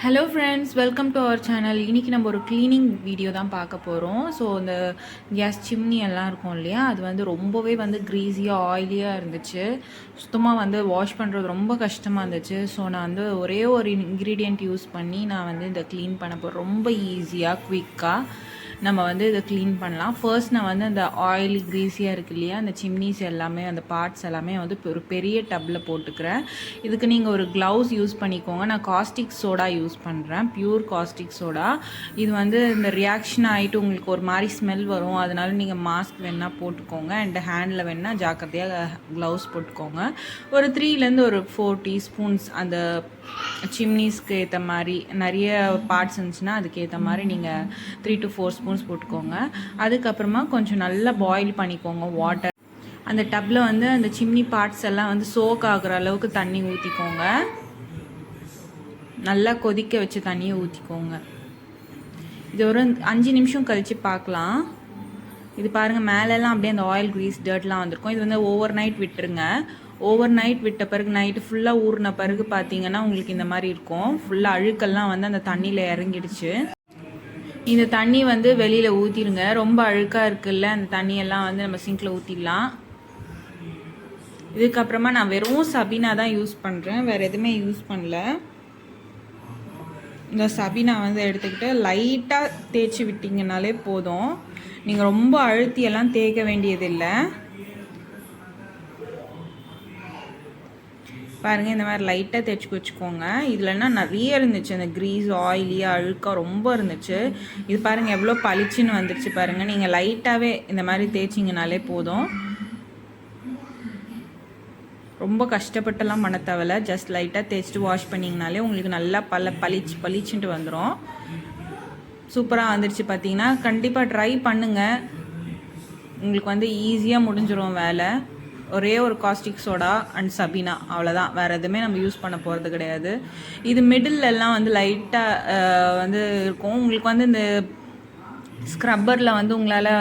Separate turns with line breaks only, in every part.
Hello friends, welcome to our channel. இன்றைக்கி நம்ம ஒரு க்ளீனிங் வீடியோ தான் பார்க்க போகிறோம். ஸோ இந்த கேஸ் சிம்னி எல்லாம் இருக்கும் இல்லையா, அது வந்து ரொம்பவே வந்து க்ரீஸியாக ஆயிலியாக இருந்துச்சு. சுத்தமாக வந்து வாஷ் பண்ணுறது ரொம்ப கஷ்டமாக இருந்துச்சு. ஸோ நான் வந்து ஒரே ஒரு இன்க்ரீடியண்ட் யூஸ் பண்ணி நான் வந்து இதை க்ளீன் பண்ண போகிறேன். ரொம்ப ஈஸியாக குயிக்காக நம்ம வந்து இதை க்ளீன் பண்ணலாம். ஃபர்ஸ்ட் நான் வந்து அந்த ஆயிலி க்ரீஸியாக இருக்குது இல்லையா, அந்த சிம்னிஸ் எல்லாமே அந்த பார்ட்ஸ் எல்லாமே வந்து ஒரு பெரிய டப்பில் போட்டுக்கிறேன். இதுக்கு நீங்கள் ஒரு க்ளவுஸ் யூஸ் பண்ணிக்கோங்க. நான் காஸ்டிக் சோடா யூஸ் பண்ணுறேன், பியூர் காஸ்டிக் சோடா. இது வந்து இந்த ரியாக்ஷன் ஆகிட்டு உங்களுக்கு ஒரு மாதிரி ஸ்மெல் வரும். அதனால நீங்கள் மாஸ்க் வேணால் போட்டுக்கோங்க. அண்ட் ஹேண்டில் வேணால் ஜாக்கிரதையாக க்ளவுஸ் போட்டுக்கோங்க. ஒரு 3லேருந்து ஒரு 4 டீஸ்பூன்ஸ் அந்த சிம்னிஸ்க்கு ஏற்ற மாதிரி நிறைய பார்ட்ஸ் இருந்துச்சுன்னா அதுக்கேற்ற மாதிரி நீங்கள் 3 to 4 ஸ்பூன்ஸ் போட்டுக்கோங்க. அதுக்கப்புறமா கொஞ்சம் நல்லா பாயில் பண்ணிக்கோங்க வாட்டர். அந்த டப்பில் வந்து அந்த சிம்னி பார்ட்ஸ் எல்லாம் வந்து சோக் ஆகுற அளவுக்கு தண்ணி ஊற்றிக்கோங்க. நல்லா கொதிக்க வச்சு தண்ணியை ஊற்றிக்கோங்க. இது ஒரு 5 நிமிஷம் கழித்து பார்க்கலாம். இது பாருங்கள், மேலெல்லாம் அப்படியே அந்த ஆயில் க்ரீஸ் டர்ட்லாம் வந்திருக்கும். இது வந்து ஓவர் நைட் விட்டுருங்க. ஓவர் நைட் விட்ட பிறகு நைட்டு ஃபுல்லாக ஊறின பிறகு பார்த்தீங்கன்னா உங்களுக்கு இந்த மாதிரி இருக்கும். ஃபுல்லாக அழுக்கெல்லாம் வந்து அந்த தண்ணியில் இறங்கிடுச்சு. இந்த தண்ணி வந்து வெளியில் ஊற்றிடுங்க. ரொம்ப அழுக்காக இருக்குல்ல, அந்த தண்ணியெல்லாம் வந்து நம்ம சிங்கில் ஊற்றிடலாம். இதுக்கப்புறமா நான் வெறும் சபீனா தான் யூஸ் பண்ணுறேன், வேறு எதுவுமே யூஸ் பண்ணல. இந்த சபீனா வந்து எடுத்துக்கிட்டு லைட்டாக தேய்ச்சி விட்டிங்கனாலே போதும். நீங்கள் ரொம்ப அழுத்தியெல்லாம் தேய்க்க வேண்டியதில்லை. பாருங்கள், இந்த மாதிரி லைட்டாக தேய்ச்சி வச்சுக்கோங்க. இதுலன்னா நிறைய இருந்துச்சு, அந்த க்ரீஸ் ஆயிலியாக அழுக்காக ரொம்ப இருந்துச்சு. இது பாருங்கள் எவ்வளோ பளிச்சுன்னு வந்துருச்சு பாருங்கள். நீங்கள் லைட்டாகவே இந்த மாதிரி தேய்ச்சிங்கனாலே போதும். ரொம்ப கஷ்டப்பட்டெல்லாம் பண்ண தேவையில்ல. ஜஸ்ட் லைட்டாக தேய்ச்சிட்டு வாஷ் பண்ணிங்கனாலே உங்களுக்கு நல்லா பளிச்சுன்ட்டு வந்துடும். சூப்பராக வந்துருச்சு பார்த்தீங்கன்னா. கண்டிப்பாக ட்ரை பண்ணுங்கள், உங்களுக்கு வந்து ஈஸியாக முடிஞ்சிடும் வேலை. ஒரே ஒரு காஸ்டிக் சோடா அண்ட் சபீனா, அவ்வளோதான். வேறு எதுவுமே நம்ம யூஸ் பண்ண போகிறது கிடையாது. இது மிடில்லாம் வந்து லைட்டாக வந்து இருக்கும். உங்களுக்கு வந்து இந்த ஸ்க்ரப்பரில் வந்து உங்களால்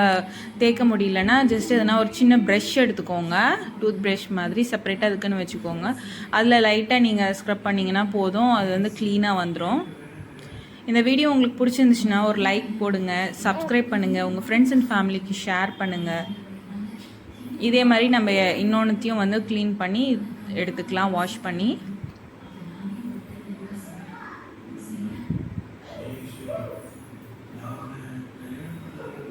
தேய்க்க முடியலன்னா ஜஸ்ட் எதனா ஒரு சின்ன ப்ரஷ் எடுத்துக்கோங்க, டூத் ப்ரஷ் மாதிரி செப்பரேட்டாக அதுக்குன்னு வச்சுக்கோங்க. அதில் லைட்டாக நீங்கள் ஸ்க்ரப் பண்ணிங்கன்னா போதும், அது வந்து க்ளீனாக வந்துடும். இந்த வீடியோ உங்களுக்கு பிடிச்சிருந்துச்சுன்னா ஒரு லைக் போடுங்க, சப்ஸ்கிரைப் பண்ணுங்கள், உங்கள் ஃப்ரெண்ட்ஸ் அண்ட் ஃபேமிலிக்கு ஷேர் பண்ணுங்கள். இதே மாதிரி நம்ம இன்னொன்றுத்தையும் வந்து க்ளீன் பண்ணி எடுத்துக்கலாம், வாஷ் பண்ணி.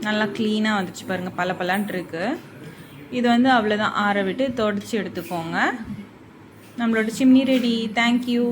நல்லா க்ளீனாக வந்துச்சு பாருங்கள், பலப்பலான்ட்டு இருக்குது. இது வந்து அவ்வளோதான், ஆற விட்டு தொடச்சி எடுத்துக்கோங்க. நம்மளோட சிம்னி ரெடி. தேங்க்யூ.